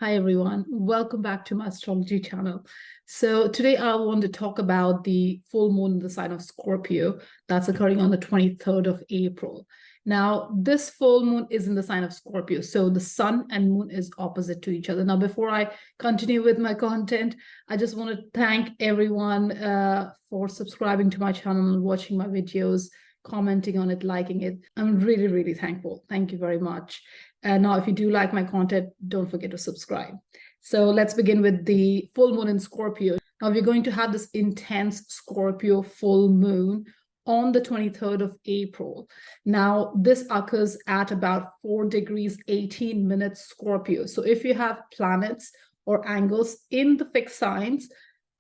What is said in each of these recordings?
Hi everyone, welcome back to my astrology channel. So today I want to talk about the full moon in the sign of Scorpio that's occurring on the 23rd of April. Now, this full moon is in the sign of Scorpio, so the sun and moon is opposite to each other. Now, before I continue with my content, I just want to thank everyone for subscribing to my channel and watching my videos, commenting on it, liking it. I'm really, really thankful. Thank you very much. Now, if you do like my content, don't forget to subscribe. So let's begin with the full moon in Scorpio. Now, we're going to have this intense Scorpio full moon on the 23rd of April. Now, this occurs at about 4 degrees, 18 minutes Scorpio. So if you have planets or angles in the fixed signs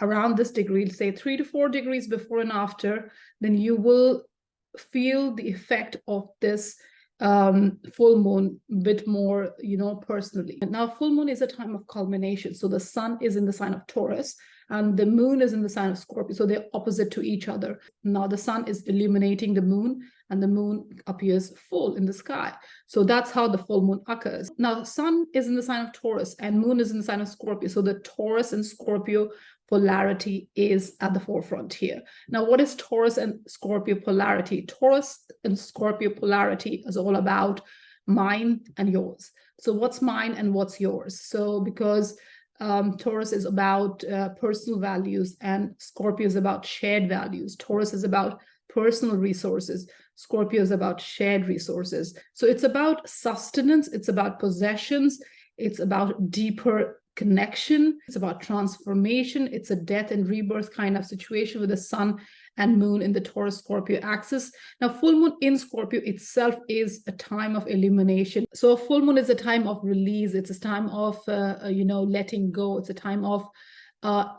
around this degree, say 3 to 4 degrees before and after, then you will feel the effect of this full moon a bit more, personally. Now, full moon is a time of culmination. So the sun is in the sign of Taurus and the moon is in the sign of Scorpio. So they're opposite to each other. Now the sun is illuminating the moon and the moon appears full in the sky. So that's how the full moon occurs. Now, sun is in the sign of Taurus and moon is in the sign of Scorpio. So the Taurus and Scorpio polarity is at the forefront here. Now, what is Taurus and Scorpio polarity? Taurus and Scorpio polarity is all about mine and yours. So what's mine and what's yours? So because Taurus is about personal values and Scorpio is about shared values. Taurus is about personal resources. Scorpio is about shared resources. So it's about sustenance. It's about possessions. It's about deeper connection. It's about transformation. It's a death and rebirth kind of situation with the sun and moon in the Taurus Scorpio axis. Now, full moon in Scorpio itself is a time of illumination. So a full moon is a time of release. It's a time of, letting go. It's a time of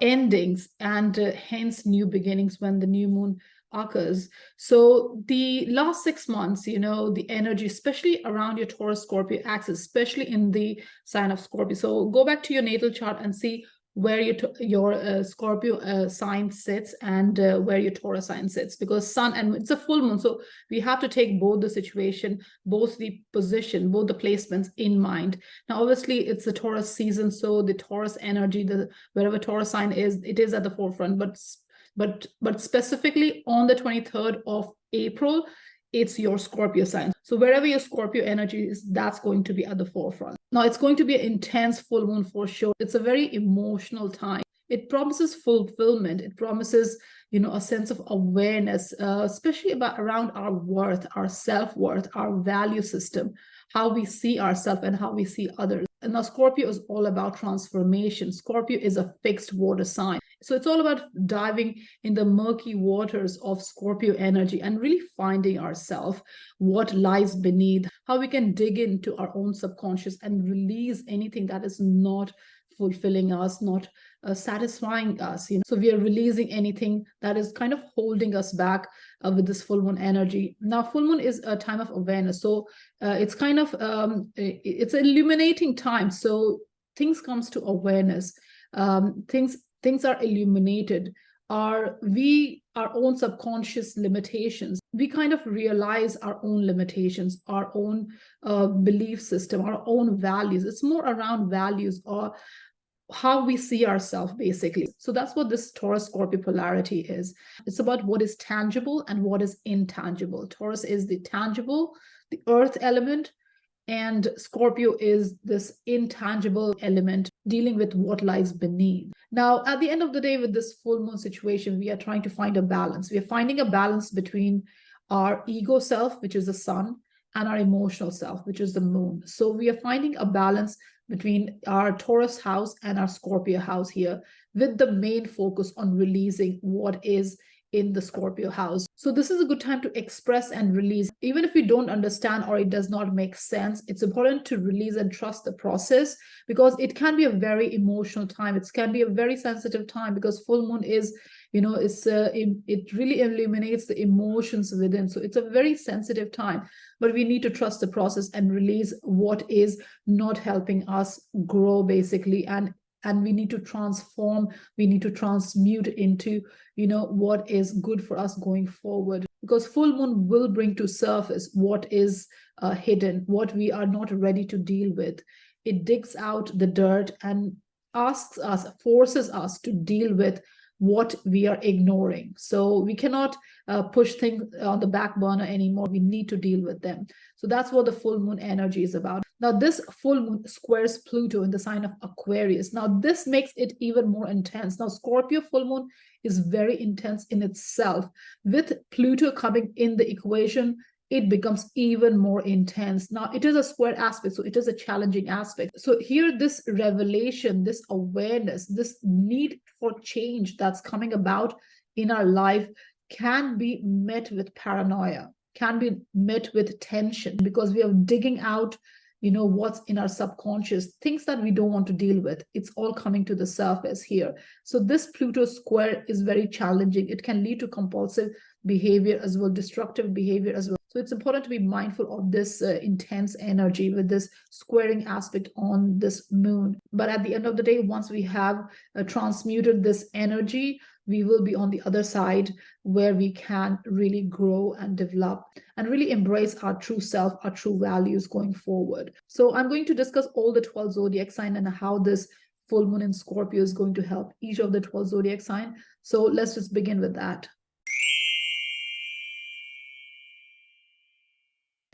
endings and hence new beginnings when the new moon occurs. So the last 6 months, the energy, especially around your Taurus Scorpio axis, especially in the sign of Scorpio. So go back to your natal chart and see where your Scorpio sign sits and where your Taurus sign sits, because sun and it's a full moon. So we have to take both the situation, both the position, both the placements in mind. Now, obviously, it's the Taurus season. So the Taurus energy, wherever Taurus sign is, it is at the forefront. But specifically on the 23rd of April, it's your Scorpio sign. So wherever your Scorpio energy is, that's going to be at the forefront. Now, it's going to be an intense full moon for sure. It's a very emotional time. It promises fulfillment. It promises, a sense of awareness, especially around our worth, our self-worth, our value system, how we see ourselves and how we see others. And now Scorpio is all about transformation. Scorpio is a fixed water sign. So it's all about diving in the murky waters of Scorpio energy and really finding ourselves, what lies beneath, how we can dig into our own subconscious and release anything that is not fulfilling us, not satisfying us. So we are releasing anything that is kind of holding us back with this full moon energy. Now, full moon is a time of awareness. So it's kind of, it's an illuminating time. So things comes to awareness. Things are illuminated. Our own subconscious limitations. We kind of realize our own limitations, our own belief system, our own values. It's more around values or how we see ourselves, basically. So that's what this Taurus Scorpio polarity is. It's about what is tangible and what is intangible. Taurus is the tangible, the earth element, and Scorpio is this intangible element dealing with what lies beneath. Now, at the end of the day, with this full moon situation, we are trying to find a balance. We are finding a balance between our ego self, which is the sun, and our emotional self, which is the moon. So we are finding a balance between our Taurus house and our Scorpio house here, with the main focus on releasing what is in the Scorpio house. So this is a good time to express and release. Even if we don't understand or it does not make sense, it's important to release and trust the process, because it can be a very emotional time. It can be a very sensitive time, because full moon is, it really illuminates the emotions within. So it's a very sensitive time, but we need to trust the process and release what is not helping us grow, basically, and we need to transform, we need to transmute into, what is good for us going forward. Because full moon will bring to surface what is hidden, what we are not ready to deal with it digs out the dirt and forces us to deal with what we are ignoring. So we cannot push things on the back burner anymore. We need to deal with them. So that's what the full moon energy is about. Now, this full moon squares Pluto in the sign of Aquarius. Now, this makes it even more intense. Now, Scorpio full moon is very intense in itself. With Pluto coming in the equation, it becomes even more intense. Now, it is a square aspect, so it is a challenging aspect. So here, this revelation, this awareness, this need for change that's coming about in our life can be met with paranoia, can be met with tension, because we are digging out what's in our subconscious, things that we don't want to deal with. It's all coming to the surface here. So this Pluto square is very challenging. It can lead to compulsive behavior as well, destructive behavior as well. So it's important to be mindful of this intense energy with this squaring aspect on this moon. But at the end of the day, once we have transmuted this energy, we will be on the other side where we can really grow and develop and really embrace our true self, our true values going forward. So I'm going to discuss all the 12 zodiac signs and how this full moon in Scorpio is going to help each of the 12 zodiac signs. So let's just begin with that.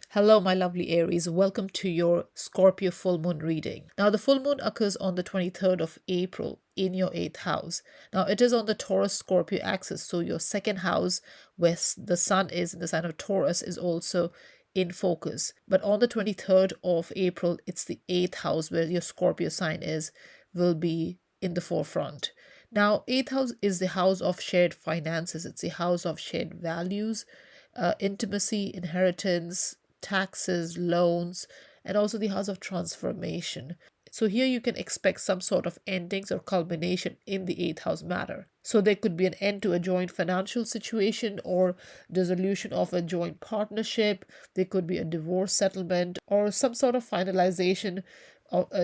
Hello, my lovely Aries. Welcome to your Scorpio full moon reading. Now, the full moon occurs on the 23rd of April in your 8th house. Now, it is on the Taurus Scorpio axis. So, your second house, where the sun is in the sign of Taurus, is also in focus. But on the 23rd of April, it's the 8th house where your Scorpio sign will be in the forefront. Now, 8th house is the house of shared finances. It's the house of shared values, intimacy, inheritance, taxes, loans, and also the house of transformation. So here you can expect some sort of endings or culmination in the 8th house matter. So there could be an end to a joint financial situation or dissolution of a joint partnership. There could be a divorce settlement or some sort of finalization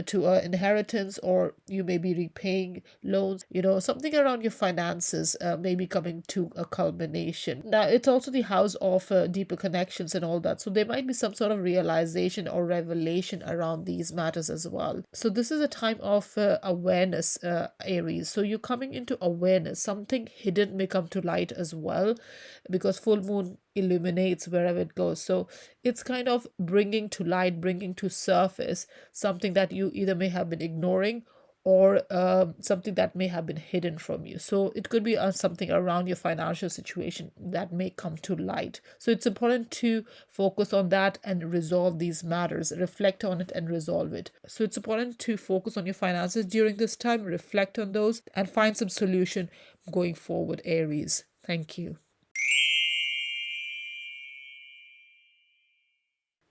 to an inheritance, or you may be repaying loans, something around your finances may be coming to a culmination. Now, it's also the house of deeper connections and all that. So there might be some sort of realization or revelation around these matters as well. So this is a time of awareness, Aries. So you're coming into awareness. Something hidden may come to light as well, because full moon illuminates wherever it goes. So it's kind of bringing to light, bringing to surface something that you either may have been ignoring or something that may have been hidden from you. So it could be something around your financial situation that may come to light. So it's important to focus on that and resolve these matters, reflect on it and resolve it. So it's important to focus on your finances during this time, reflect on those and find some solution going forward, Aries. Thank you.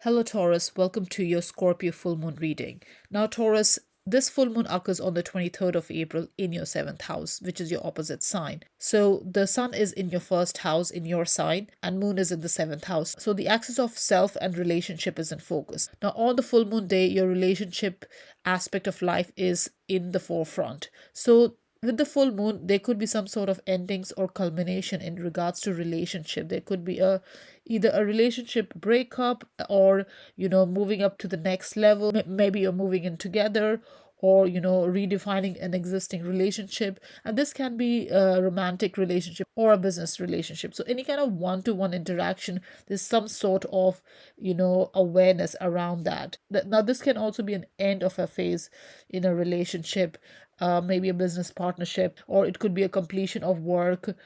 Hello Taurus, welcome to your Scorpio full moon reading. Now Taurus, this full moon occurs on the 23rd of April in your 7th house, which is your opposite sign. So the sun is in your first house in your sign and moon is in the 7th house. So the axis of self and relationship is in focus. Now on the full moon day, your relationship aspect of life is in the forefront. So with the full moon, there could be some sort of endings or culmination in regards to relationship. There could be either a relationship breakup or moving up to the next level. Maybe you're moving in together, or redefining an existing relationship, and this can be a romantic relationship or a business relationship. So any kind of one-to-one interaction, there's some sort of awareness around that. Now this can also be an end of a phase in a relationship, maybe a business partnership, or it could be a completion of work.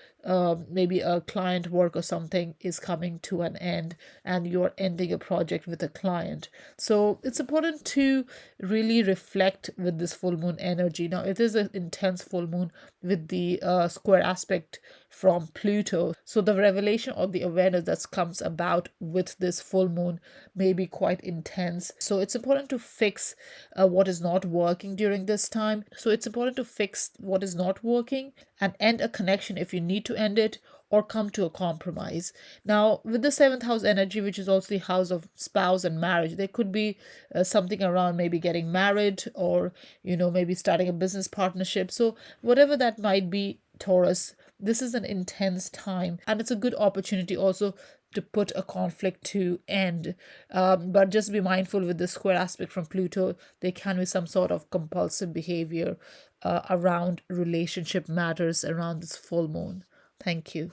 Maybe a client work or something is coming to an end and you're ending a project with a client. So it's important to really reflect with this full moon energy. Now it is an intense full moon with the square aspect from Pluto. So the revelation or the awareness that comes about with this full moon may be quite intense. So it's important to fix what is not working during this time. So it's important to fix what is not working and end a connection if you need to end it, or come to a compromise. Now, with the 7th house energy, which is also the house of spouse and marriage, there could be something around maybe getting married, or maybe starting a business partnership. So whatever that might be, Taurus, this is an intense time, and it's a good opportunity also to put a conflict to end. But just be mindful with the square aspect from Pluto, there can be some sort of compulsive behavior around relationship matters around this full moon. Thank you.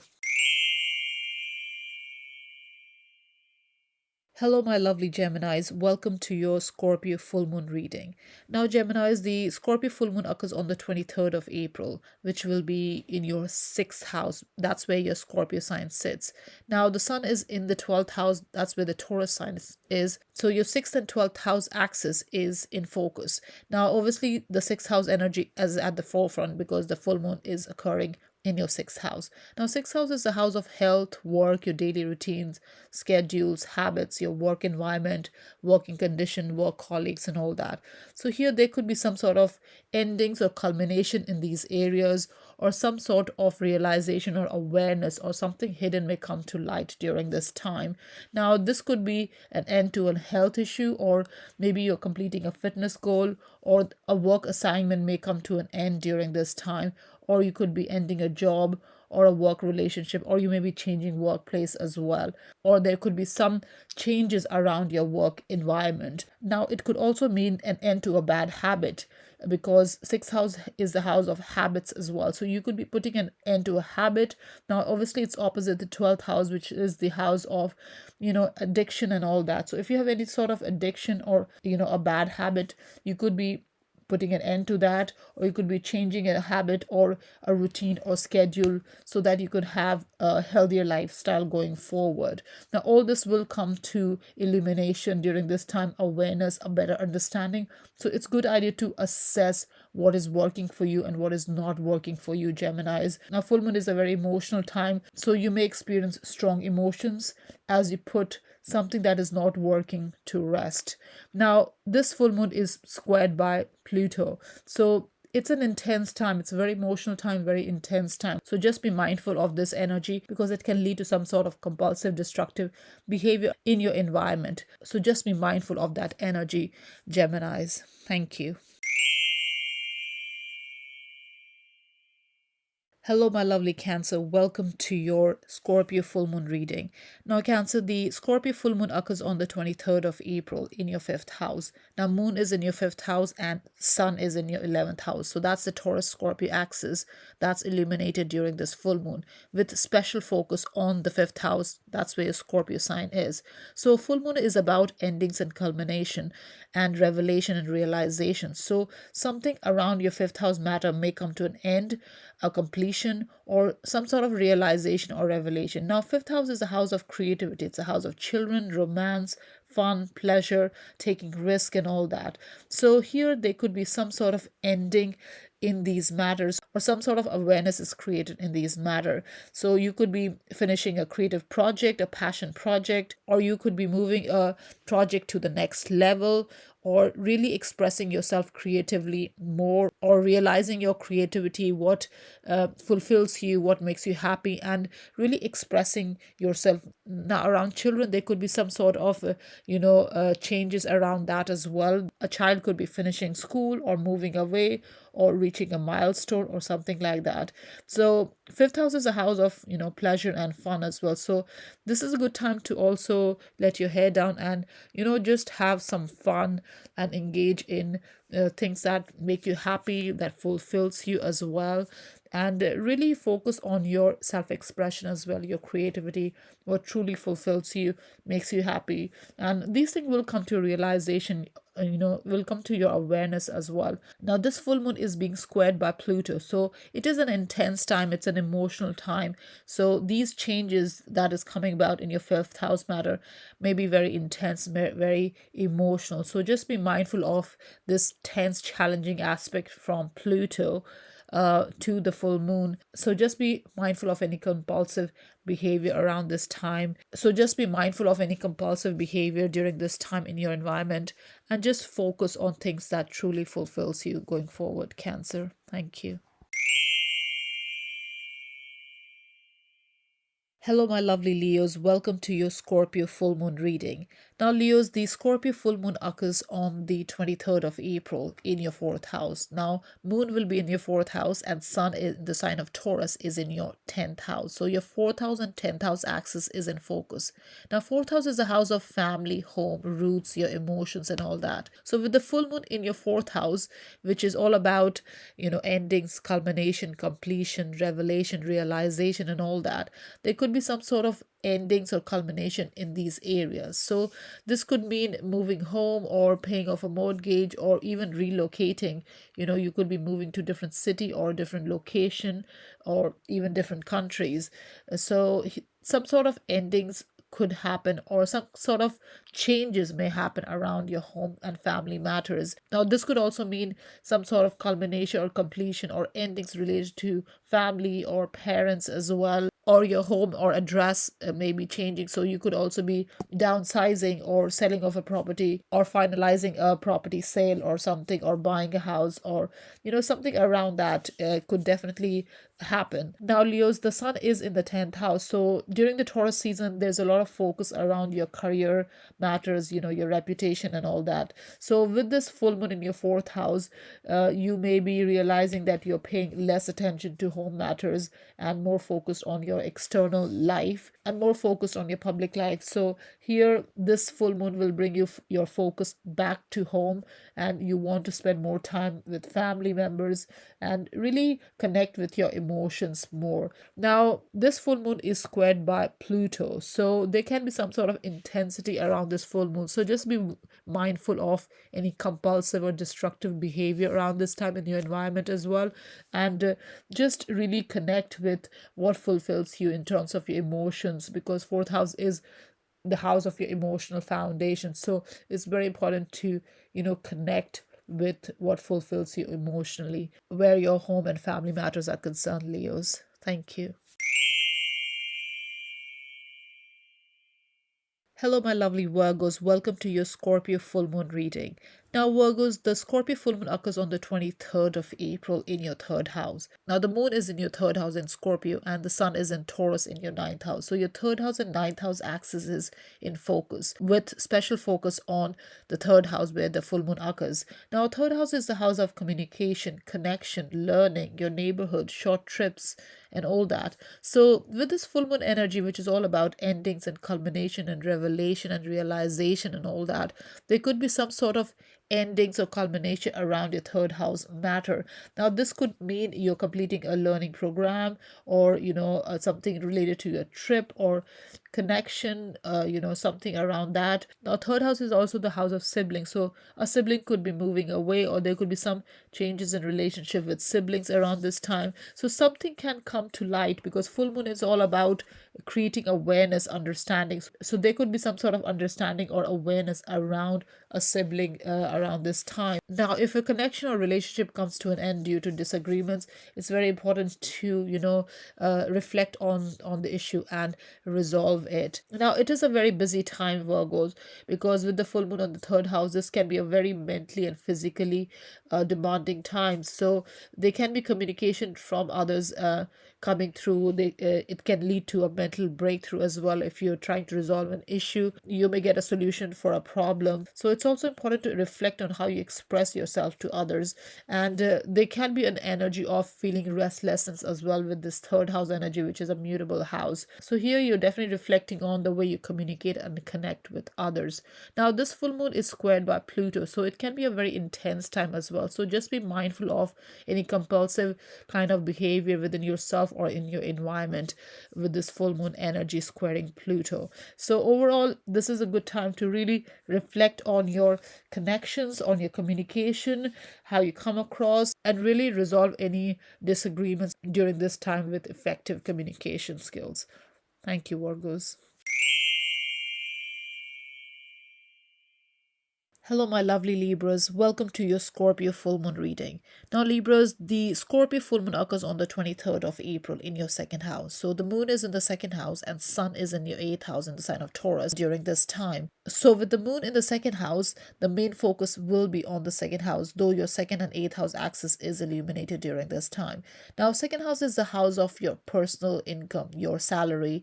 Hello, my lovely Geminis. Welcome to your Scorpio full moon reading. Now, Geminis, the Scorpio full moon occurs on the 23rd of April, which will be in your sixth house. That's where your Scorpio sign sits. Now, the sun is in the 12th house. That's where the Taurus sign is. So, your sixth and 12th house axis is in focus. Now, obviously, the sixth house energy is at the forefront because the full moon is occurring in your sixth house. Now, sixth house is the house of health, work, your daily routines, schedules, habits, your work environment, working condition, work colleagues, and all that. So, here there could be some sort of endings or culmination in these areas, or some sort of realization or awareness, or something hidden may come to light during this time. Now, this could be an end to a health issue, or maybe you're completing a fitness goal, or a work assignment may come to an end during this time, or you could be ending a job or a work relationship, or you may be changing workplace as well, or there could be some changes around your work environment. Now, it could also mean an end to a bad habit, because sixth house is the house of habits as well. So you could be putting an end to a habit. Now, obviously, it's opposite the 12th house, which is the house of, addiction and all that. So if you have any sort of addiction or, a bad habit, you could be putting an end to that, or you could be changing a habit or a routine or schedule so that you could have a healthier lifestyle going forward. Now, all this will come to illumination during this time, awareness, a better understanding. So it's good idea to assess what is working for you and what is not working for you, Geminis. Now, full moon is a very emotional time, so you may experience strong emotions as you put something that is not working to rest. Now, this full moon is squared by Pluto. So it's an intense time. It's a very emotional time, very intense time. So just be mindful of this energy, because it can lead to some sort of compulsive, destructive behavior in your environment. So just be mindful of that energy, Geminis. Thank you. Hello, my lovely Cancer. Welcome to your Scorpio full moon reading. Now, Cancer, the Scorpio full moon occurs on the 23rd of April in your fifth house. Now, moon is in your fifth house and sun is in your 11th house. So that's the Taurus Scorpio axis that's illuminated during this full moon, with special focus on the fifth house. That's where your Scorpio sign is. So, full moon is about endings and culmination and revelation and realization. So, something around your fifth house matter may come to an end, a completion, or some sort of realization or revelation. Now, fifth house is a house of creativity. It's a house of children, romance, fun, pleasure, taking risk, and all that. So here there could be some sort of ending in these matters, or some sort of awareness is created in these matter. So you could be finishing a creative project, a passion project, or you could be moving a project to the next level, or really expressing yourself creatively more, or realizing your creativity, what fulfills you, what makes you happy, and really expressing yourself. Now, around children, there could be some sort of changes around that as well. A child could be finishing school, or moving away, or reaching a milestone, or something like that. So fifth house is a house of pleasure and fun as well. So this is a good time to also let your hair down and just have some fun and engage in things that make you happy, that fulfills you as well, and really focus on your self-expression as well, your creativity, what truly fulfills you, makes you happy. And these things will come to realization, will come to your awareness as well. Now, this full moon is being squared by Pluto, so it is an intense time, it's an emotional time. So these changes that is coming about in your fifth house matter may be very intense, very emotional. So just be mindful of this tense, challenging aspect from Pluto to the full moon. So just be mindful of any compulsive behavior around this time. So just be mindful of any compulsive behavior during this time in your environment, and just focus on things that truly fulfills you going forward, Cancer. Thank you. Hello, my lovely Leos. Welcome to your Scorpio full moon reading. Now, Leos, the Scorpio full moon occurs on the 23rd of April in your fourth house. Now, moon will be in your fourth house, and sun in the sign of Taurus is in your 10th house. So, your fourth house and 10th house axis is in focus. Now, fourth house is the house of family, home, roots, your emotions, and all that. So, with the full moon in your fourth house, which is all about, endings, culmination, completion, revelation, realization, and all that, there could be some sort of endings or culmination in these areas. So this could mean moving home or paying off a mortgage or even relocating. You could be moving to different city or different location or even different countries. So some sort of endings could happen, or some sort of changes may happen around your home and family matters. Now, this could also mean some sort of culmination or completion or endings related to family or parents as well, or your home or address may be changing. So you could also be downsizing or selling of a property or finalizing a property sale or something, or buying a house, or something around that could definitely happen. Now, Leos, the sun is in the 10th house. So during the Taurus season, there's a lot of focus around your career matters, your reputation and all that. So with this full moon in your fourth house, you may be realizing that you're paying less attention to home matters and more focused on your external life and more focused on your public life. So here, this full moon will bring your focus back to home, and you want to spend more time with family members and really connect with your emotions more. Now, this full moon is squared by Pluto, so there can be some sort of intensity around this full moon. So just be mindful of any compulsive or destructive behavior around this time in your environment as well, and just really connect with what fulfills you in terms of your emotions, because fourth house is the house of your emotional foundation. So it's very important to connect with what fulfills you emotionally, where your home and family matters are concerned, Leos. Thank you. Hello, my lovely Virgos. Welcome to your Scorpio full moon reading. Now, Virgos, the Scorpio full moon occurs on the 23rd of April in your third house. Now, the moon is in your third house in Scorpio, and the sun is in Taurus in your ninth house. So, your third house and ninth house axis is in focus, with special focus on the third house where the full moon occurs. Now, third house is the house of communication, connection, learning, your neighborhood, short trips, and all that. So, with this full moon energy, which is all about endings and culmination and revelation and realization and all that, there could be some sort of endings or culmination around your third house matter. Now, this could mean you're completing a learning program, or something related to your trip or connection, something around that. Now, third house is also the house of siblings, so a sibling could be moving away, or there could be some changes in relationship with siblings around this time. So something can come to light, because full moon is all about creating awareness, understanding. So there could be some sort of understanding or awareness around a sibling around this time. Now, if a connection or relationship comes to an end due to disagreements, it's very important to reflect on the issue and resolve it. Now, it is a very busy time, Virgos, because with the full moon on the third house, this can be a very mentally and physically demanding time. So there can be communication from others coming through. It can lead to a mental breakthrough as well. If you're trying to resolve an issue, you may get a solution for a problem. So it's also important to reflect on how you express yourself to others. And there can be an energy of feeling restlessness as well with this third house energy, which is a mutable house. So here you're definitely reflecting on the way you communicate and connect with others. Now, this full moon is squared by Pluto, so it can be a very intense time as well. So just be mindful of any compulsive kind of behavior within yourself or in your environment with this full moon energy squaring Pluto. So overall, this is a good time to really reflect on your connections, on your communication, how you come across, and really resolve any disagreements during this time with effective communication skills. Thank you, Virgos. Hello, my lovely Libras. Welcome to your Scorpio full moon reading. Now, Libras, the Scorpio full moon occurs on the 23rd of April in your second house. So, the moon is in the second house and sun is in your eighth house in the sign of Taurus during this time. So, with the moon in the second house, the main focus will be on the second house, though your second and eighth house axis is illuminated during this time. Now, second house is the house of your personal income, your salary,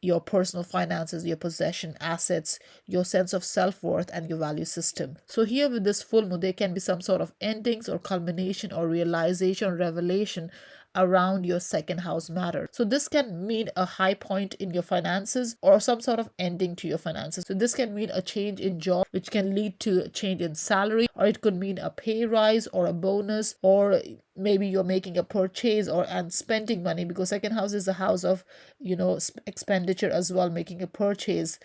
your personal finances, your possession, assets, your sense of self-worth, and your value system. So here with this full moon, there can be some sort of endings or culmination or realization or revelation around your second house matter. So this can mean a high point in your finances or some sort of ending to your finances. So this can mean a change in job, which can lead to a change in salary, or it could mean a pay rise or a bonus, or maybe you're making a purchase or and spending money, because second house is the house of expenditure as well, making a purchase,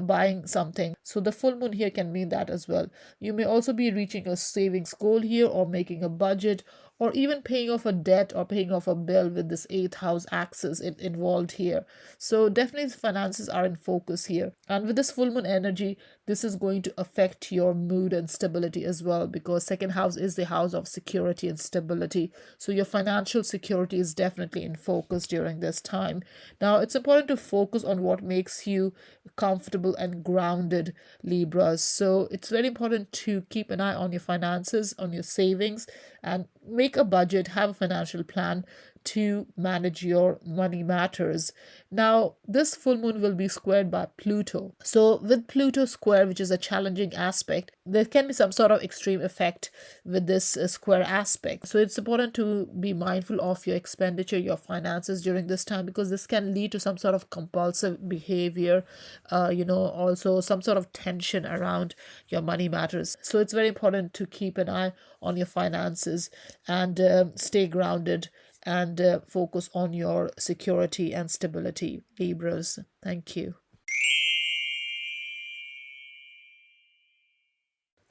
buying something. So the full moon here can mean that as well. You may also be reaching a savings goal here, or making a budget, or even paying off a debt or paying off a bill with this eighth house axis involved here. So definitely finances are in focus here. And with this full moon energy, this is going to affect your mood and stability as well, because second house is the house of security and stability. So your financial security is definitely in focus during this time. Now, it's important to focus on what makes you comfortable and grounded, Libras. So it's very important to keep an eye on your finances, on your savings, and make a budget, have a financial plan to manage your money matters. Now, this full moon will be squared by Pluto. So, with Pluto square, which is a challenging aspect, there can be some sort of extreme effect with this square aspect. So, it's important to be mindful of your expenditure, your finances during this time, because this can lead to some sort of compulsive behavior, also some sort of tension around your money matters. So, it's very important to keep an eye on your finances and stay grounded and focus on your security and stability, Libras. Thank you.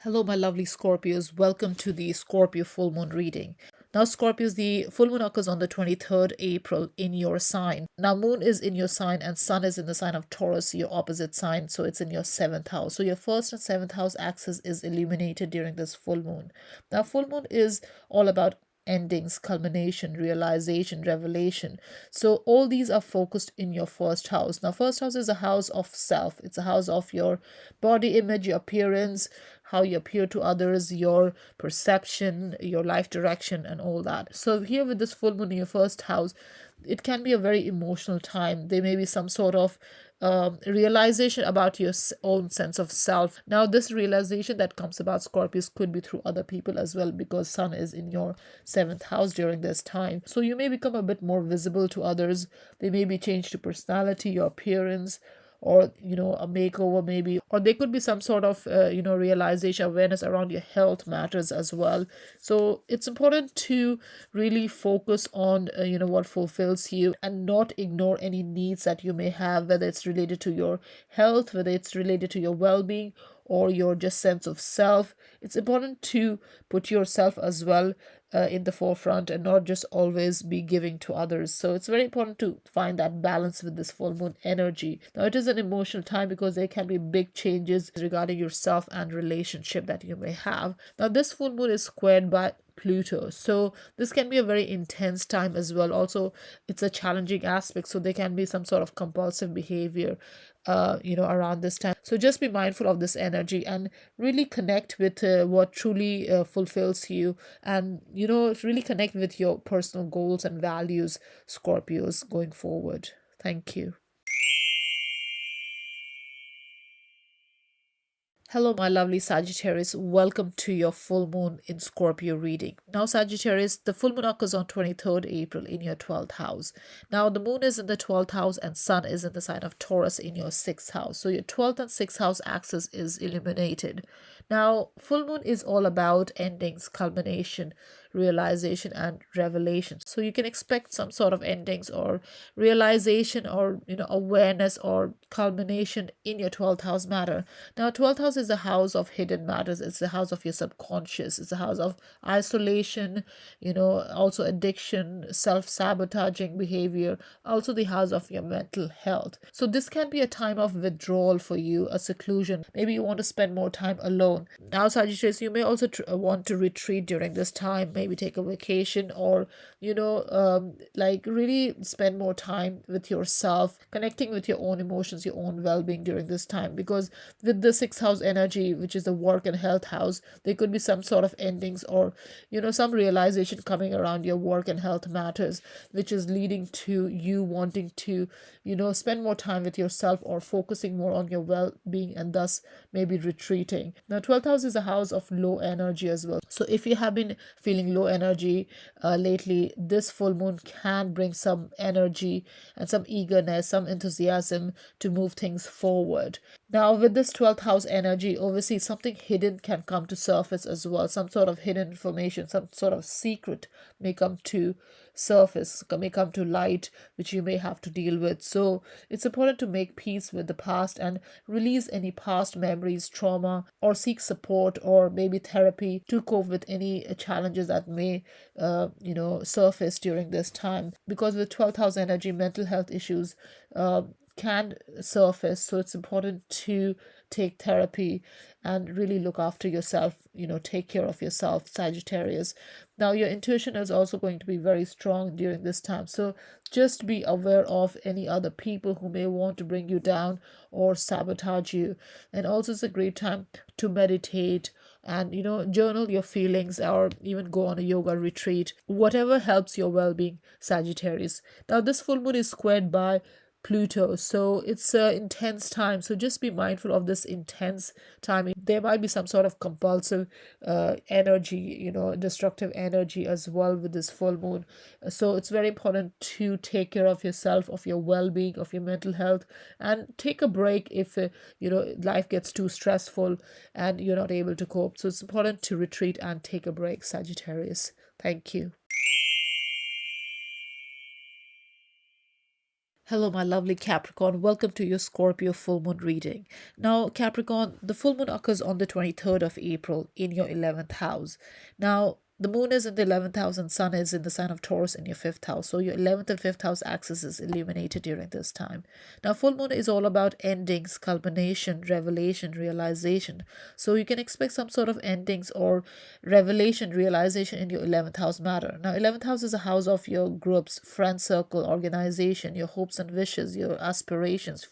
Hello, my lovely Scorpios. Welcome to the Scorpio full moon reading. Now, Scorpios, the full moon occurs on the 23rd April in your sign. Now, moon is in your sign and sun is in the sign of Taurus, your opposite sign. So it's in your seventh house. So your first and seventh house axis is illuminated during this full moon. Now, full moon is all about endings, culmination, realization, revelation. So all these are focused in your first house. Now, first house is a house of self. It's a house of your body image, your appearance, how you appear to others, your perception, your life direction, and all that. So here with this full moon in your first house, it can be a very emotional time. There may be some sort of realization about your own sense of self. Now, this realization that comes about, Scorpios, could be through other people as well, because sun is in your seventh house during this time. So you may become a bit more visible to others. They may be changed to personality, your appearance, or a makeover maybe, or there could be some sort of realization, awareness around your health matters as well. So it's important to really focus on what fulfills you, and not ignore any needs that you may have, whether it's related to your health, whether it's related to your well-being, or your just sense of self. It's important to put yourself as well in the forefront, and not just always be giving to others. So it's very important to find that balance with this full moon energy. Now, it is an emotional time because there can be big changes regarding yourself and relationship that you may have. Now, this full moon is squared by Pluto. So this can be a very intense time as well. Also, it's a challenging aspect. So there can be some sort of compulsive behavior around this time. So just be mindful of this energy and really connect with what truly fulfills you, and really connect with your personal goals and values, Scorpios, going forward. Thank you. Hello, my lovely Sagittarius. Welcome to your full moon in Scorpio reading. Now, Sagittarius, the full moon occurs on 23rd April in your 12th house. Now, the moon is in the 12th house and sun is in the sign of Taurus in your 6th house. So, your 12th and 6th house axis is illuminated. Now, full moon is all about endings, culmination, realization and revelation. So you can expect some sort of endings or realization or awareness or culmination in your 12th house matter. Now 12th house is the house of hidden matters. It's the house of your subconscious. It's the house of isolation, also addiction, self-sabotaging behavior, also the house of your mental health. So this can be a time of withdrawal for you, a seclusion. Maybe you want to spend more time alone. Now Sagittarius, you may also want to retreat during this time, maybe take a vacation or like really spend more time with yourself, connecting with your own emotions, your own well-being during this time. Because with the sixth house energy, which is the work and health house, there could be some sort of endings or some realization coming around your work and health matters, which is leading to you wanting to spend more time with yourself or focusing more on your well-being, and thus maybe retreating. Now 12th house is a house of low energy as well. So if you have been feeling low energy lately, this full moon can bring some energy and some eagerness, some enthusiasm to move things forward. Now with this 12th house energy, obviously something hidden can come to surface as well. Some sort of hidden information, some sort of secret may come to surface, may come to light, which you may have to deal with. So it's important to make peace with the past and release any past memories, trauma, or seek support or maybe therapy to cope with any challenges that may surface during this time. Because with 12th house energy, mental health issues can surface, so it's important to take therapy and really look after yourself, take care of yourself, Sagittarius. Now your intuition is also going to be very strong during this time, so just be aware of any other people who may want to bring you down or sabotage you. And also it's a great time to meditate and journal your feelings or even go on a yoga retreat, whatever helps your well-being, Sagittarius. Now this full moon is squared by Pluto, so it's an intense time, so just be mindful of this intense time. There might be some sort of compulsive energy, destructive energy as well with this full moon. So it's very important to take care of yourself, of your well-being, of your mental health, and take a break if life gets too stressful and you're not able to cope. So it's important to retreat and take a break, Sagittarius. Thank you. Hello, my lovely Capricorn. Welcome to your Scorpio full moon reading. Now, Capricorn, the full moon occurs on the 23rd of April in your 11th house. Now, the moon is in the 11th house and sun is in the sign of Taurus in your 5th house. So your 11th and 5th house axis is illuminated during this time. Now, full moon is all about endings, culmination, revelation, realization. So you can expect some sort of endings or revelation, realization in your 11th house matter. Now, 11th house is a house of your groups, friend circle, organization, your hopes and wishes, your aspirations,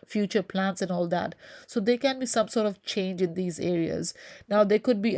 future plans and all that. So there can be some sort of change in these areas. Now, there could be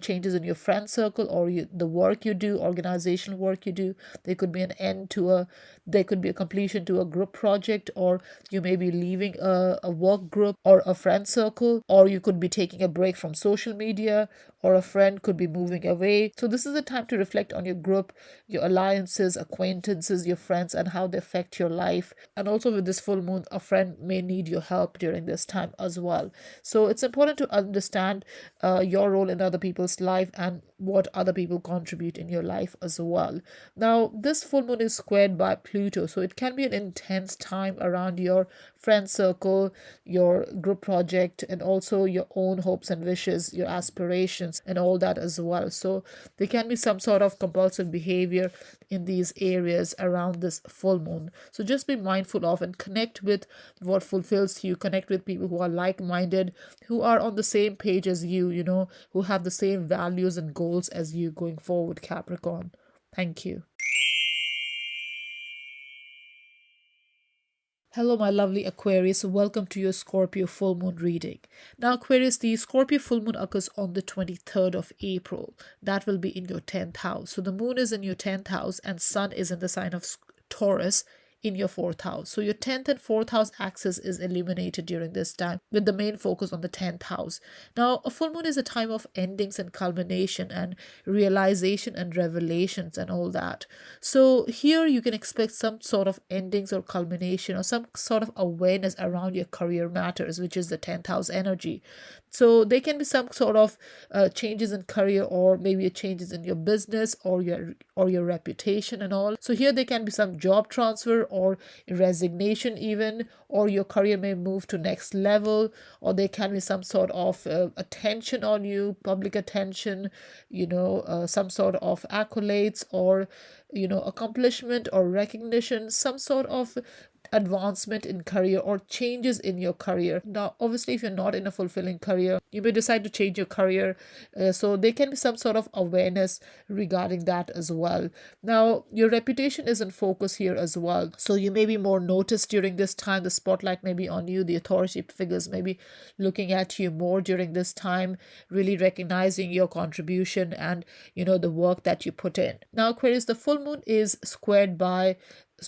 changes in your friend circle or the work you do, organizational work you do. There could be an end to there could be a completion to a group project, or you may be leaving a work group or a friend circle, or you could be taking a break from social media, or a friend could be moving away. So this is a time to reflect on your group, your alliances, acquaintances, your friends, and how they affect your life. And also with this full moon, a friend may need your help during this time as well. So it's important to understand your role in other people's life and what other people contribute in your life as well. Now, this full moon is squared by Pluto, so it can be an intense time around your friend circle, your group project, and also your own hopes and wishes, your aspirations, and all that as well. So there can be some sort of compulsive behavior in these areas around this full moon. So just be mindful of and connect with what fulfills you, connect with people who are like-minded, who are on the same page as you, who have the same values and goals as you going forward, Capricorn. Thank you. Hello, my lovely Aquarius. Welcome to your Scorpio full moon reading. Now, Aquarius, the Scorpio full moon occurs on the 23rd of April. That will be in your 10th house. So the moon is in your 10th house and sun is in the sign of Taurus in your 4th house. So your 10th and 4th house axis is illuminated during this time, with the main focus on the 10th house. Now, a full moon is a time of endings and culmination and realization and revelations and all that. So here you can expect some sort of endings or culmination or some sort of awareness around your career matters, which is the 10th house energy. So there can be some sort of changes in career, or maybe changes in your business or your reputation and all. So here there can be some job transfer or resignation even, or your career may move to next level, or there can be some sort of attention on you, public attention, some sort of accolades or accomplishment or recognition, some sort of advancement in career or changes in your career. Now, obviously, if you're not in a fulfilling career, you may decide to change your career. So there can be some sort of awareness regarding that as well. Now, your reputation is in focus here as well. So you may be more noticed during this time. The spotlight may be on you. The authority figures may be looking at you more during this time, really recognizing your contribution and, the work that you put in. Now, Aquarius, the full moon is squared by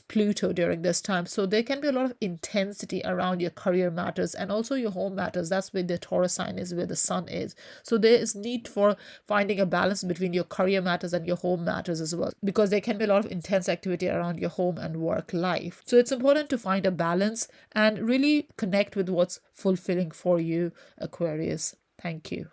Pluto during this time, so there can be a lot of intensity around your career matters and also your home matters. That's where the Taurus sign is, where the sun is. So there is need for finding a balance between your career matters and your home matters as well, because there can be a lot of intense activity around your home and work life. So it's important to find a balance and really connect with what's fulfilling for you, Aquarius. Thank you.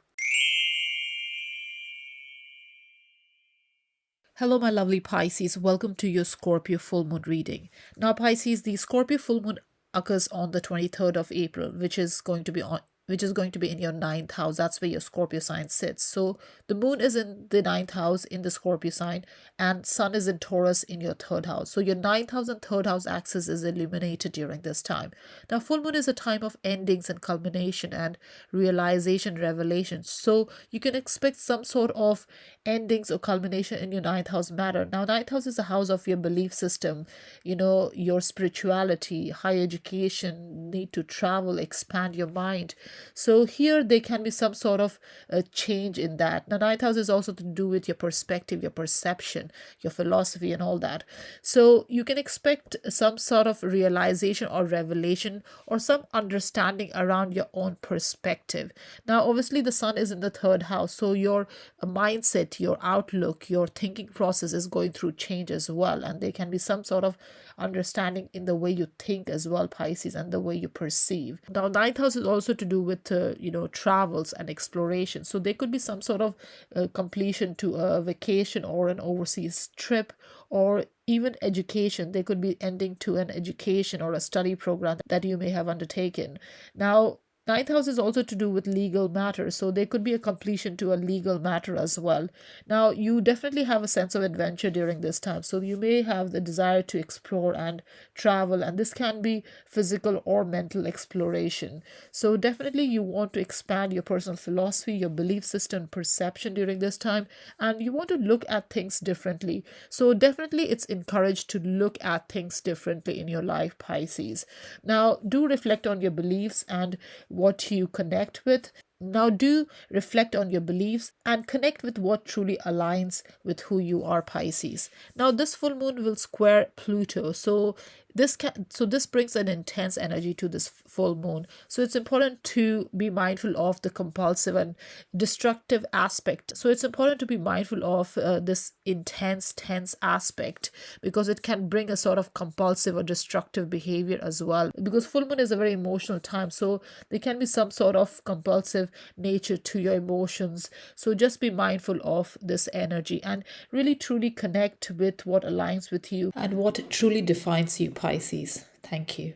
Hello, my lovely Pisces. Welcome to your Scorpio full moon reading. Now, Pisces, the Scorpio full moon occurs on the 23rd of April, which is going to be in your 9th house. That's where your Scorpio sign sits. So the moon is in the 9th house in the Scorpio sign, and sun is in Taurus in your 3rd house. So your 9th house and 3rd house axis is illuminated during this time. Now, full moon is a time of endings and culmination and realization, revelations. So you can expect some sort of endings or culmination in your 9th house matter. Now, 9th house is a house of your belief system, your spirituality, higher education, need to travel, expand your mind. So here there can be some sort of change in that. Now, 9th house is also to do with your perspective, your perception, your philosophy and all that. So you can expect some sort of realization or revelation or some understanding around your own perspective. Now, obviously the sun is in the 3rd house. So your mindset, your outlook, your thinking process is going through change as well. And there can be some sort of understanding in the way you think as well, Pisces, and the way you perceive. Now, 9th house is also to do with travels and exploration. So there could be some sort of completion to a vacation or an overseas trip, or even education. They could be ending to an education or a study program that you may have undertaken. Now, 9th house is also to do with legal matters, so there could be a completion to a legal matter as well. Now, you definitely have a sense of adventure during this time, so you may have the desire to explore and travel, and this can be physical or mental exploration. So definitely you want to expand your personal philosophy, your belief system, perception during this time, and you want to look at things differently. So definitely it's encouraged to look at things differently in your life, Pisces. Now, do reflect on your beliefs and what you connect with. Now, do reflect on your beliefs and connect with what truly aligns with who you are, Pisces. Now, this full moon will square Pluto. So this brings an intense energy to this full moon. So it's important to be mindful of the compulsive and destructive aspect. So it's important to be mindful of this intense, tense aspect, because it can bring a sort of compulsive or destructive behavior as well. Because full moon is a very emotional time. So there can be some sort of compulsive nature to your emotions. So just be mindful of this energy and really truly connect with what aligns with you and what truly defines you, Pisces. Thank you.